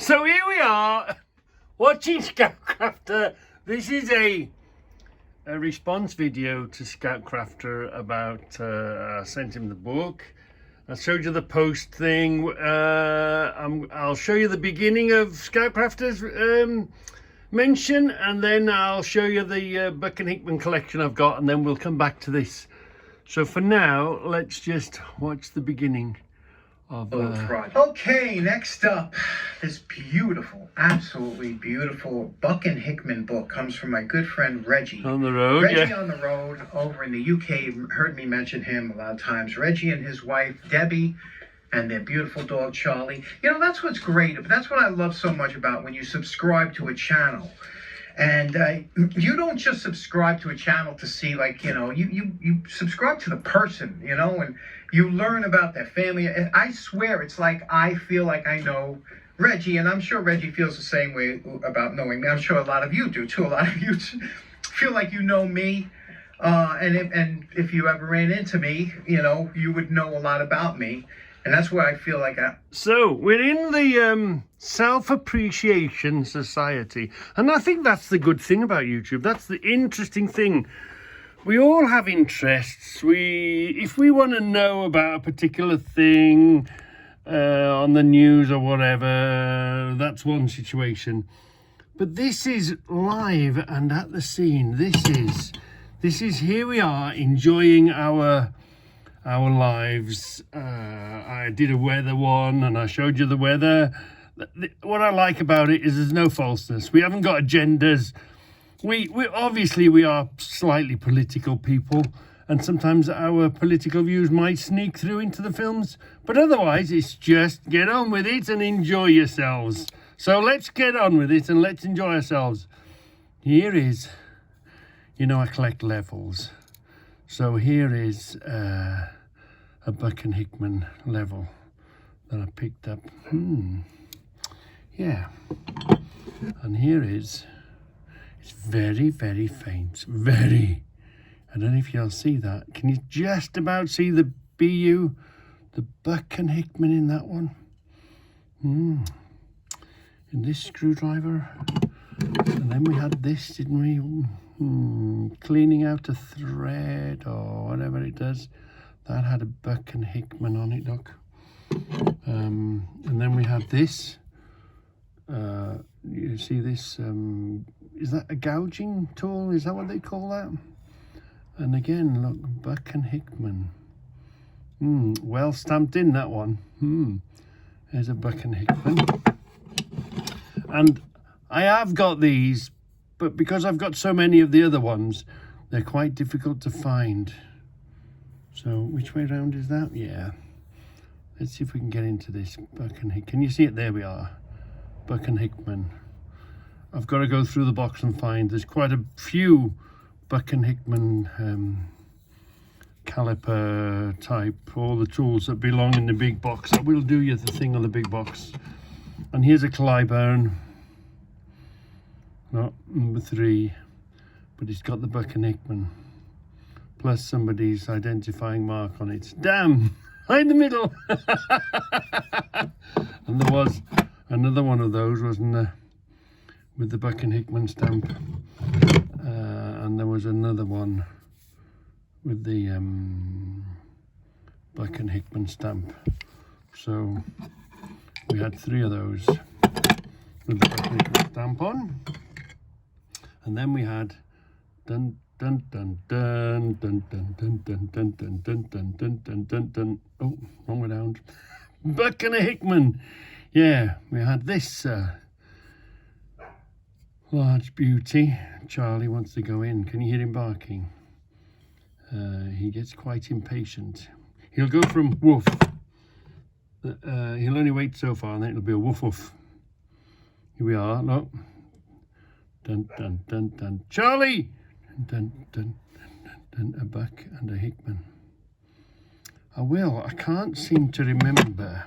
So here we are, watching Scoutcrafter. This is a response video to Scoutcrafter about, I sent him the book. I showed you the post thing. I'll show you the beginning of Scoutcrafter's mention, and then I'll show you the Buck and Hickman collection I've got, and then we'll come back to this. So for now, let's just watch the beginning of Okay, next up, this beautiful, absolutely beautiful Buck and Hickman book comes from my good friend Reggie. On the road, Reggie on the road over in the UK, heard me mention him a lot of times. Reggie and his wife, Debbie, and their beautiful dog, Charlie. You know, that's what's great. That's what I love so much about when you subscribe to a channel. And you don't just subscribe to a channel to see, like, you know, you subscribe to the person, you know, and you learn about their family. And I swear, it's like I feel like I know Reggie, and I'm sure Reggie feels the same way about knowing me. I'm sure a lot of you do, too. A lot of you feel like you know me. And if you ever ran into me, you know, you would know a lot about me. And that's where I feel like So, we're in the Self-Appreciation Society. And I think that's the good thing about YouTube. That's the interesting thing. We all have interests. If we want to know about a particular thing on the news or whatever, that's one situation. But this is live and at the scene. This is here we are enjoying our lives. I did a weather one and I showed you the weather. What I like about it is there's no falseness. We haven't got agendas. We obviously we are slightly political people, and sometimes our political views might sneak through into the films, but otherwise it's just get on with it and enjoy yourselves. So let's get on with it and let's enjoy ourselves. Here is, you know, I collect levels. So here is a Buck and Hickman level that I picked up. Yeah. And here is, it's very, very faint. Very. I don't know if you'll see that. Can you just about see the BU, the Buck and Hickman in that one? In this screwdriver. And then we had this, didn't we? Cleaning out a thread or whatever it does. That had a Buck and Hickman on it, look. And then we had this. You see this? Is that a gouging tool? Is that what they call that? And again, look, Buck and Hickman. Well stamped in, that one. There's a Buck and Hickman. And I have got these, but because I've got so many of the other ones, they're quite difficult to find. So which way around is that? Yeah. Let's see if we can get into this Buck and Hickman. Can you see it? There we are. Buck and Hickman. I've got to go through the box and find. There's quite a few Buck and Hickman caliper type, all the tools that belong in the big box. I will do you the thing on the big box. And here's a Clyburn. Not number 3, but it's got the Buck and Hickman. Plus somebody's identifying mark on it. Damn! Right in the middle! And there was another one of those, wasn't there? With the Buck and Hickman stamp. And there was another one with the Buck and Hickman stamp. So we had 3 of those with the Buck and Hickman stamp on. And then we had dun dun dun dun dun dun dun dun dun dun dun dun dun dun dun dun. Oh, wrong way down. Buck and a Hickman. Yeah, we had this large beauty. Charlie wants to go in. Can you hear him barking? He gets quite impatient. He'll go from woof. He'll only wait so far, and then it'll be a woof woof. Here we are. Look. Dun dun dun dun. Charlie. Dun dun dun dun. A Buck and a Hickman. I can't seem to remember.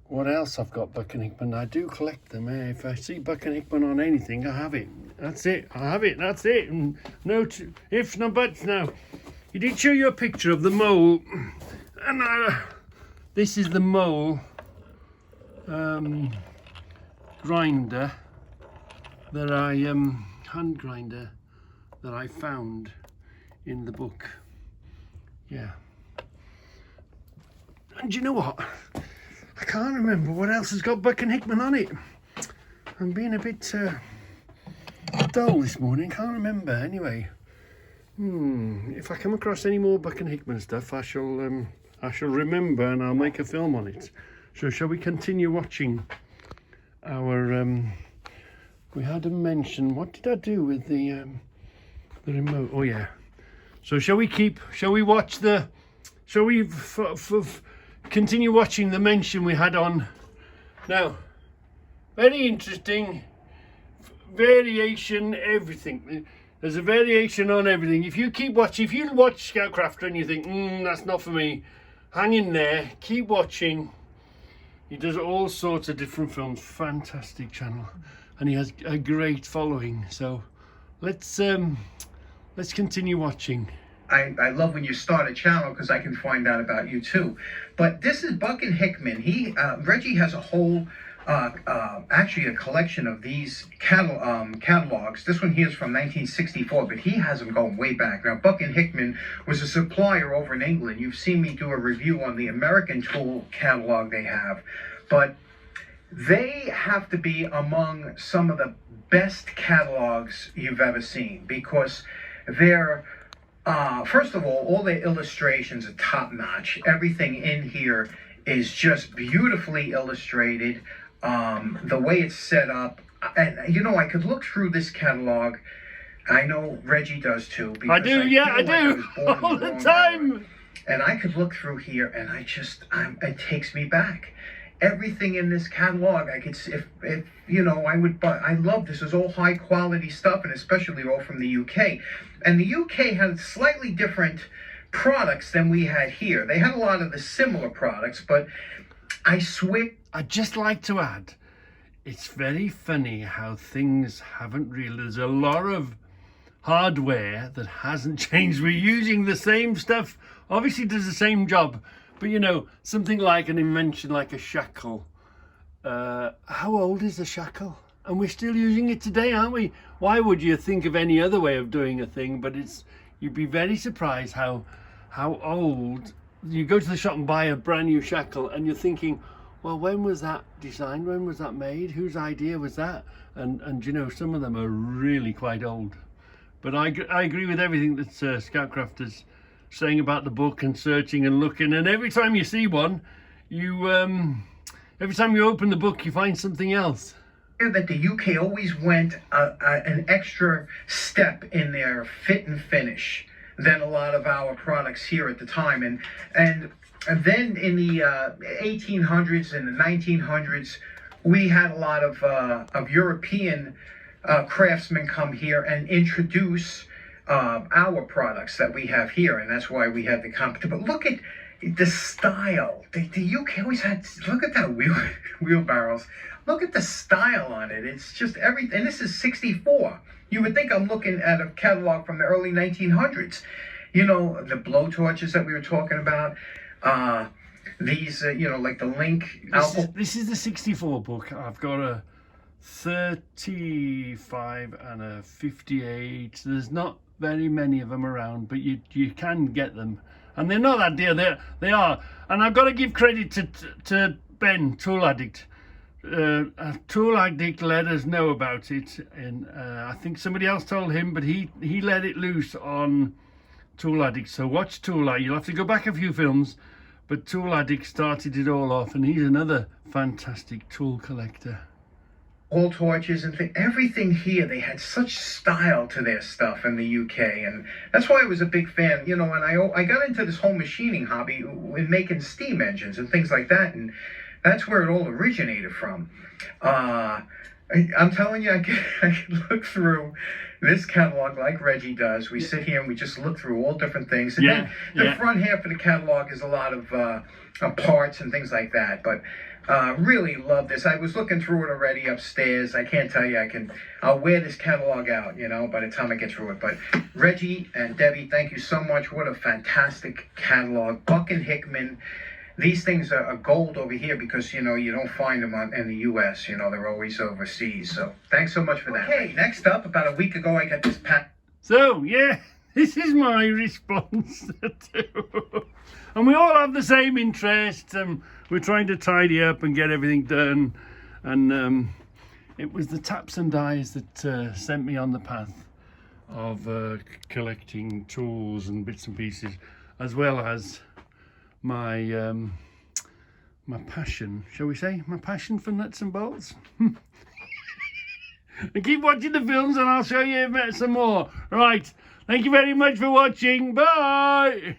What else I've got Buck and Hickman. I do collect them. If I see Buck and Hickman on anything, I have it. That's it. I have it. That's it. And no ifs, no buts now. He did show you a picture of the mole, and This is the mole grinder that I hand grinder that I found in the book. Yeah. And you know what? I can't remember what else has got Buck and Hickman on it. I'm being a bit dull this morning. Can't remember. Anyway, if I come across any more Buck and Hickman stuff, I shall remember and I'll make a film on it. So shall we continue watching our? We had a mention. What did I do with the remote? Oh yeah. So shall we watch the? Shall we continue watching the mention we had on? Now, very interesting variation. Everything. There's a variation on everything. If you watch Scoutcrafter and you think, that's not for me, hang in there. Keep watching. He does all sorts of different films. Fantastic channel, and he has a great following. So let's continue watching. I love when you start a channel because I can find out about you too. But this is Buck and Hickman. Reggie has a whole, actually a collection of these catalogs. This one here is from 1964, but he has them going way back. Now, Buck and Hickman was a supplier over in England. You've seen me do a review on the American tool catalog they have, but they have to be among some of the best catalogs you've ever seen because they're first of all their illustrations are top notch. Everything in here is just beautifully illustrated. The way it's set up, and I could look through this catalog. I know Reggie does too. I do, I do, all the time. And I could look through here, and it takes me back. Everything in this catalog, I could see, if I would buy. I love this. Is all high quality stuff, and especially all from the UK. And the UK had slightly different products than we had here. They had a lot of the similar products, but I swear. I'd just like to add, it's very funny how things haven't really. There's a lot of hardware that hasn't changed. We're using the same stuff. Obviously, does the same job. But something like an invention like a shackle. How old is the shackle? And we're still using it today, aren't we? Why would you think of any other way of doing a thing? But you'd be very surprised how old. You go to the shop and buy a brand new shackle and you're thinking, well, when was that designed? When was that made? Whose idea was that? And some of them are really quite old. But I agree with everything that Scoutcrafter's saying about the book and searching and looking, and every time you see one, every time you open the book you find something else. That the UK always went an extra step in their fit and finish than a lot of our products here at the time, and then in the 1800s and the 1900s we had a lot of European craftsmen come here and introduce our products that we have here, and that's why we have the competition. But look at the style. The UK always had. Look at that wheelbarrows. Look at the style on it. It's just everything. And this is 64. You would think I'm looking at a catalog from the early 1900s. The blowtorches that we were talking about. These, like the Link. This is the 64 book. I've got a 35 and a 58. There's not very many of them around, but you can get them, and they're not that dear. They are, and I've got to give credit to Ben, toolAddict. toolAddict let us know about it, and I think somebody else told him, but he let it loose on toolAddict. So watch toolAddict. You'll have to go back a few films, but toolAddict started it all off, and he's another fantastic tool collector. All torches and everything here, they had such style to their stuff in the UK, and that's why I was a big fan. And I got into this whole machining hobby in making steam engines and things like that, and that's where it all originated from. I'm telling you, I can look through this catalog like Reggie does. We sit here and we just look through all different things, and then the front half of the catalog is a lot of parts and things like that. But really love this. I was looking through it already upstairs. I can't tell you. I'll wear this catalog out, by the time I get through it. But Reggie and Debbie, thank you so much. What a fantastic catalog. Buck and Hickman. These things are gold over here because, you know, you don't find them in the U.S. You know, they're always overseas. So thanks so much for that. Okay, next up, about a week ago, I got this pack. So, yeah, this is my response to... And we all have the same interests, and we're trying to tidy up and get everything done. And it was the taps and dies that sent me on the path of collecting tools and bits and pieces, as well as my my passion, shall we say, my passion for nuts and bolts. And keep watching the films and I'll show you some more. Right, thank you very much for watching. Bye.